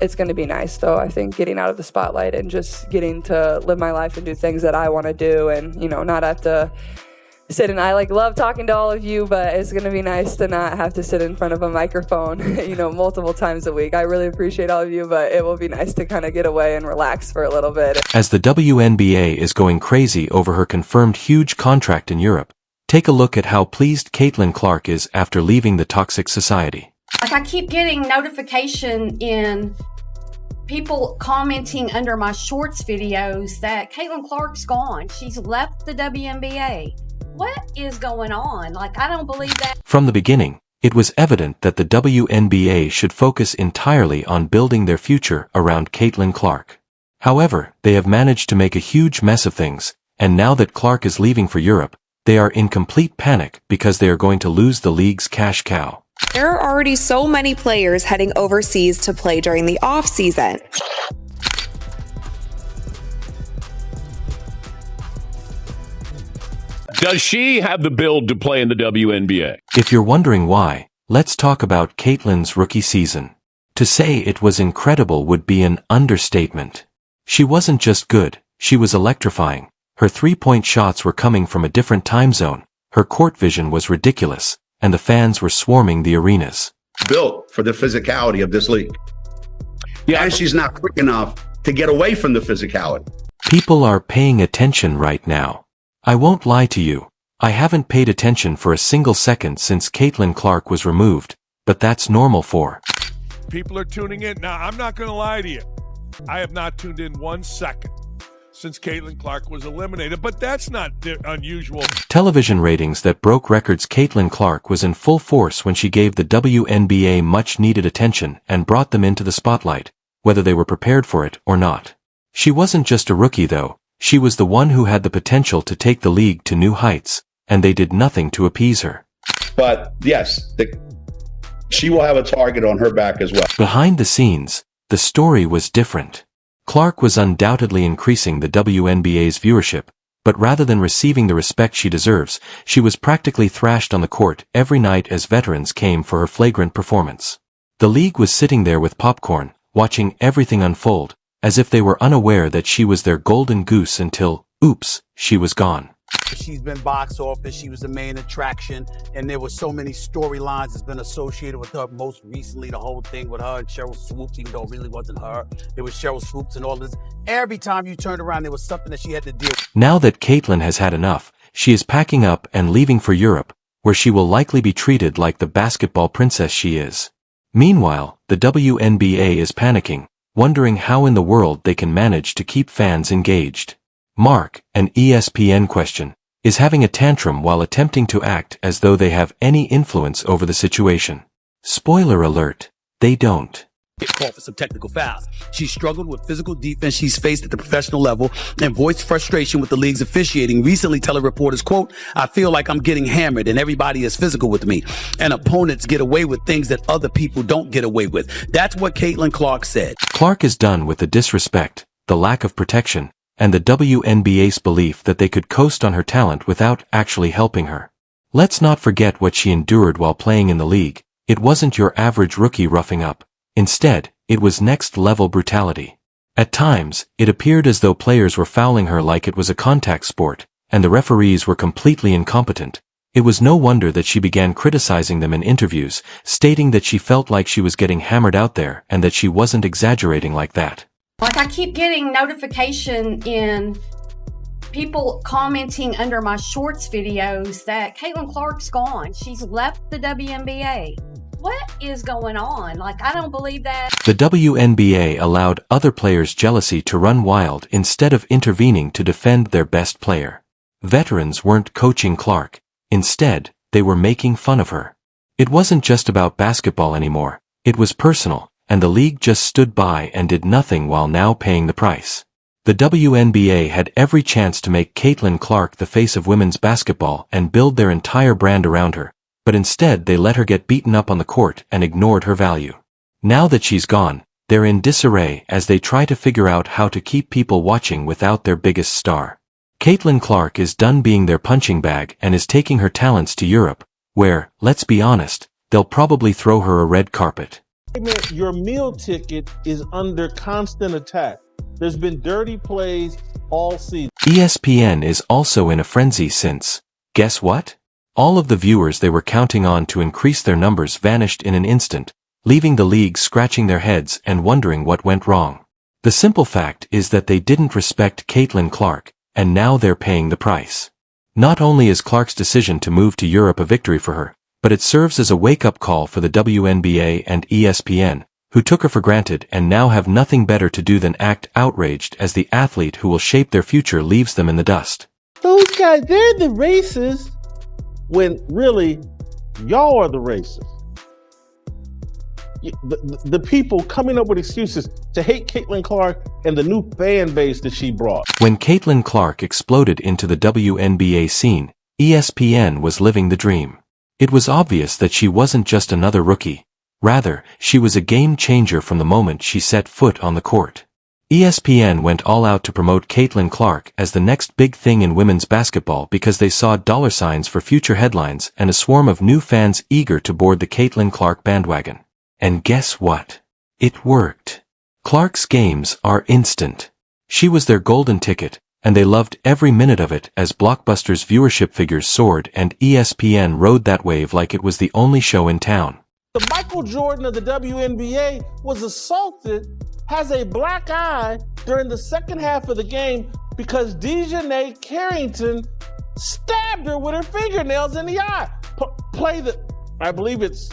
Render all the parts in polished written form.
It's going to be nice, though. I think getting out of the spotlight and just getting to live my life and do things that I want to do, and, you know, not have to sit and I love talking to all of you, but it's going to be nice to not have to sit in front of a microphone, you know, multiple times a week. I really appreciate all of you, but it will be nice to kind of get away and relax for a little bit. As the WNBA is going crazy over her confirmed huge contract in Europe, take a look at how pleased Caitlin Clark is after leaving the toxic society. I keep getting notification in people commenting under my shorts videos that Caitlin Clark's gone. She's left the WNBA. What is going on? I don't believe that. From the beginning, it was evident that the WNBA should focus entirely on building their future around Caitlin Clark. However, they have managed to make a huge mess of things, and now that Clark is leaving for Europe, they are in complete panic because they are going to lose the league's cash cow. There are already so many players heading overseas to play during the off-season. Does she have the build to play in the WNBA? If you're wondering why, let's talk about Caitlin's rookie season. To say it was incredible would be an understatement. She wasn't just good, she was electrifying. Her three-point shots were coming from a different time zone, her court vision was ridiculous, and the fans were swarming the arenas. Built for the physicality of this league. Yeah, and she's not quick enough to get away from the physicality. People are paying attention right now. I won't lie to you, I haven't paid attention for a single second since Caitlin Clark was removed, but that's normal for. People are tuning in. Now, I'm not going to lie to you. I have not tuned in 1 second since Caitlin Clark was eliminated, but that's not unusual. Television ratings that broke records. Caitlin Clark was in full force when she gave the WNBA much-needed attention and brought them into the spotlight, whether they were prepared for it or not. She wasn't just a rookie, though. She was the one who had the potential to take the league to new heights, and they did nothing to appease her. But yes, she will have a target on her back as well. Behind the scenes, the story was different. Clark was undoubtedly increasing the WNBA's viewership, but rather than receiving the respect she deserves, she was practically thrashed on the court every night as veterans came for her flagrant performance. The league was sitting there with popcorn, watching everything unfold, as if they were unaware that she was their golden goose until, oops, she was gone. She's been box office, she was the main attraction, and there were so many storylines that's been associated with her. Most recently, the whole thing with her and Cheryl Swoops, even though it really wasn't her. It was Cheryl Swoops and all this. Every time you turned around, there was something that she had to deal with. Now that Caitlin has had enough, she is packing up and leaving for Europe, where she will likely be treated like the basketball princess she is. Meanwhile, the WNBA is panicking, wondering how in the world they can manage to keep fans engaged. Mark, an ESPN question, is having a tantrum while attempting to act as though they have any influence over the situation. Spoiler alert, they don't. Get called for some technical fouls. She struggled with physical defense she's faced at the professional level and voiced frustration with the league's officiating, recently telling reporters, quote, "I feel like I'm getting hammered and everybody is physical with me, and opponents get away with things that other people don't get away with." That's what Caitlin Clark said. Clark is done with the disrespect, the lack of protection, and the WNBA's belief that they could coast on her talent without actually helping her. Let's not forget what she endured while playing in the league. It wasn't your average rookie roughing up. Instead, it was next-level brutality. At times, it appeared as though players were fouling her like it was a contact sport, and the referees were completely incompetent. It was no wonder that she began criticizing them in interviews, stating that she felt like she was getting hammered out there and that she wasn't exaggerating like that. I keep getting notification in people commenting under my shorts videos that Caitlin Clark's gone. She's left the WNBA. What is going on? I don't believe that. The WNBA allowed other players' jealousy to run wild instead of intervening to defend their best player. Veterans weren't coaching Clark. Instead, they were making fun of her. It wasn't just about basketball anymore. It was personal, and the league just stood by and did nothing while now paying the price. The WNBA had every chance to make Caitlin Clark the face of women's basketball and build their entire brand around her, but instead they let her get beaten up on the court and ignored her value. Now that she's gone, they're in disarray as they try to figure out how to keep people watching without their biggest star. Caitlin Clark is done being their punching bag and is taking her talents to Europe, where, let's be honest, they'll probably throw her a red carpet. Your meal ticket is under constant attack. There's been dirty plays all season. ESPN is also in a frenzy since, guess what? All of the viewers they were counting on to increase their numbers vanished in an instant, leaving the league scratching their heads and wondering what went wrong. The simple fact is that they didn't respect Caitlin Clark, and now they're paying the price. Not only is Clark's decision to move to Europe a victory for her, but it serves as a wake-up call for the WNBA and ESPN, who took her for granted and now have nothing better to do than act outraged as the athlete who will shape their future leaves them in the dust. Those guys, they're the racists, when really, y'all are the racists. The people coming up with excuses to hate Caitlin Clark and the new fan base that she brought. When Caitlin Clark exploded into the WNBA scene, ESPN was living the dream. It was obvious that she wasn't just another rookie. Rather, she was a game changer from the moment she set foot on the court. ESPN went all out to promote Caitlin Clark as the next big thing in women's basketball because they saw dollar signs for future headlines and a swarm of new fans eager to board the Caitlin Clark bandwagon. And guess what? It worked. Clark's games are instant. She was their golden ticket, and they loved every minute of it as Blockbuster's viewership figures soared and ESPN rode that wave like it was the only show in town. The Michael Jordan of the WNBA was assaulted, has a black eye during the second half of the game because Dejanay Carrington stabbed her with her fingernails in the eye. I believe it's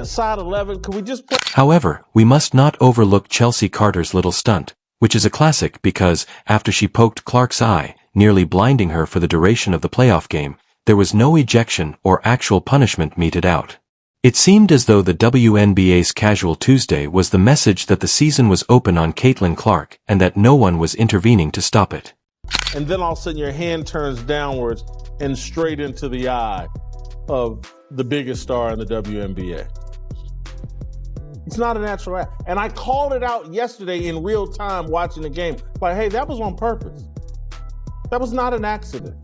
side 11. Could we just play? However, we must not overlook Chelsea Carter's little stunt, which is a classic because, after she poked Clark's eye, nearly blinding her for the duration of the playoff game, there was no ejection or actual punishment meted out. It seemed as though the WNBA's Casual Tuesday was the message that the season was open on Caitlin Clark and that no one was intervening to stop it. And then all of a sudden your hand turns downwards and straight into the eye of the biggest star in the WNBA. It's not a natural act. And I called it out yesterday in real time watching the game. Like, hey, that was on purpose. That was not an accident.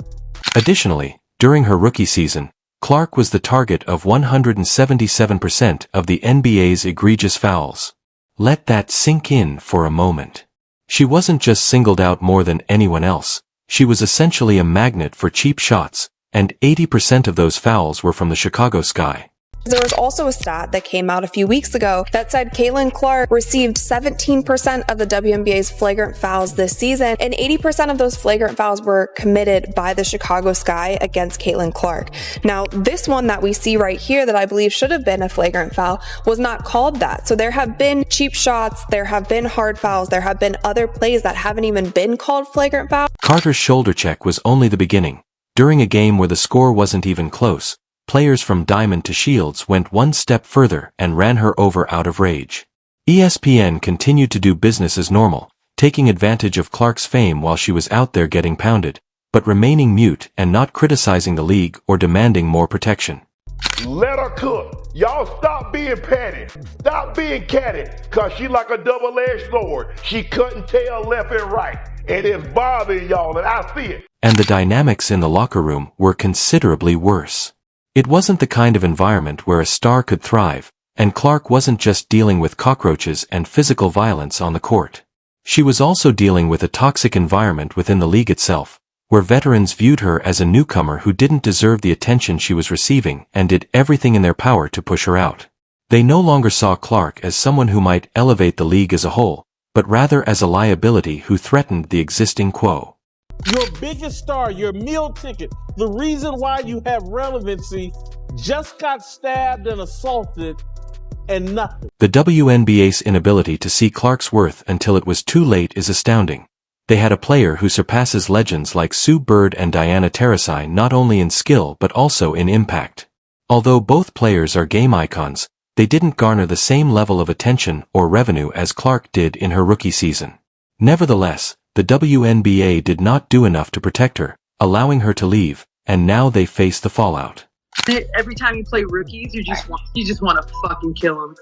Additionally, during her rookie season, Clark was the target of 177% of the NBA's egregious fouls. Let that sink in for a moment. She wasn't just singled out more than anyone else, she was essentially a magnet for cheap shots, and 80% of those fouls were from the Chicago Sky. There was also a stat that came out a few weeks ago that said Caitlin Clark received 17% of the WNBA's flagrant fouls this season, and 80% of those flagrant fouls were committed by the Chicago Sky against Caitlin Clark. Now, this one that we see right here that I believe should have been a flagrant foul was not called that. So there have been cheap shots, there have been hard fouls, there have been other plays that haven't even been called flagrant fouls. Carter's shoulder check was only the beginning. During a game where the score wasn't even close, players from Diamond to Shields went one step further and ran her over out of rage. ESPN continued to do business as normal, taking advantage of Clark's fame while she was out there getting pounded, but remaining mute and not criticizing the league or demanding more protection. Let her cook. Y'all stop being petty. Stop being catty, cause she like a double-edged sword. She cutting tail left and right, and it's bothering y'all, and I see it. And the dynamics in the locker room were considerably worse. It wasn't the kind of environment where a star could thrive, and Clark wasn't just dealing with cockroaches and physical violence on the court. She was also dealing with a toxic environment within the league itself, where veterans viewed her as a newcomer who didn't deserve the attention she was receiving and did everything in their power to push her out. They no longer saw Clark as someone who might elevate the league as a whole, but rather as a liability who threatened the existing quo. Your biggest star, your meal ticket, the reason why you have relevancy, just got stabbed and assaulted and nothing. The WNBA's inability to see Clark's worth until it was too late is astounding. They had a player who surpasses legends like Sue Bird and Diana Taurasi not only in skill but also in impact. Although both players are game icons, they didn't garner the same level of attention or revenue as Clark did in her rookie season. Nevertheless, the WNBA did not do enough to protect her, allowing her to leave, and now they face the fallout. Every time you play rookies, you just want to fucking kill them.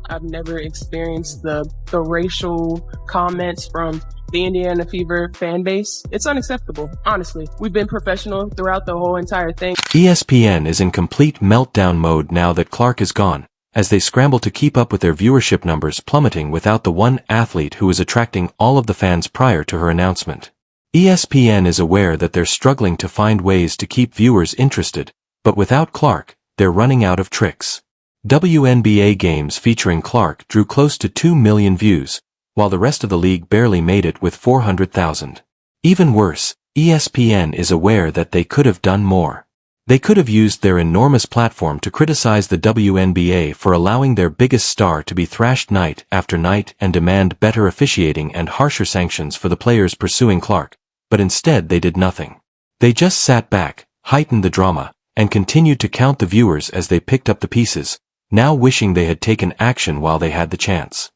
I've never experienced the racial comments from the Indiana Fever fan base. It's unacceptable, honestly. We've been professional throughout the whole entire thing. ESPN is in complete meltdown mode now that Clark is gone, as they scramble to keep up with their viewership numbers plummeting without the one athlete who was attracting all of the fans prior to her announcement. ESPN is aware that they're struggling to find ways to keep viewers interested, but without Clark, they're running out of tricks. WNBA games featuring Clark drew close to 2 million views, while the rest of the league barely made it with 400,000. Even worse, ESPN is aware that they could have done more. They could have used their enormous platform to criticize the WNBA for allowing their biggest star to be thrashed night after night and demand better officiating and harsher sanctions for the players pursuing Clark, but instead they did nothing. They just sat back, heightened the drama, and continued to count the viewers as they picked up the pieces, now wishing they had taken action while they had the chance.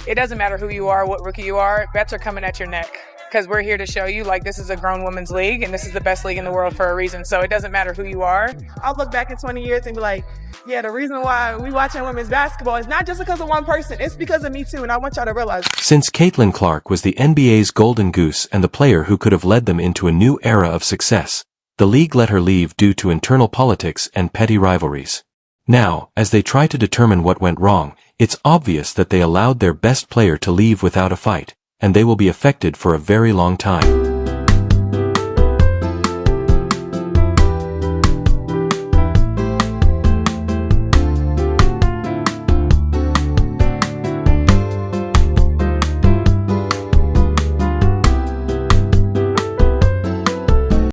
It doesn't matter who you are, what rookie you are, bets are coming at your neck. Because we're here to show you, like, this is a grown women's league, and this is the best league in the world for a reason. So it doesn't matter who you are. I'll look back in 20 years and be like, yeah, the reason why we watching women's basketball is not just because of one person. It's because of me too, and I want y'all to realize. Since Caitlin Clark was the NBA's golden goose and the player who could have led them into a new era of success, the league let her leave due to internal politics and petty rivalries. Now, as they try to determine what went wrong, it's obvious that they allowed their best player to leave without a fight, and they will be affected for a very long time.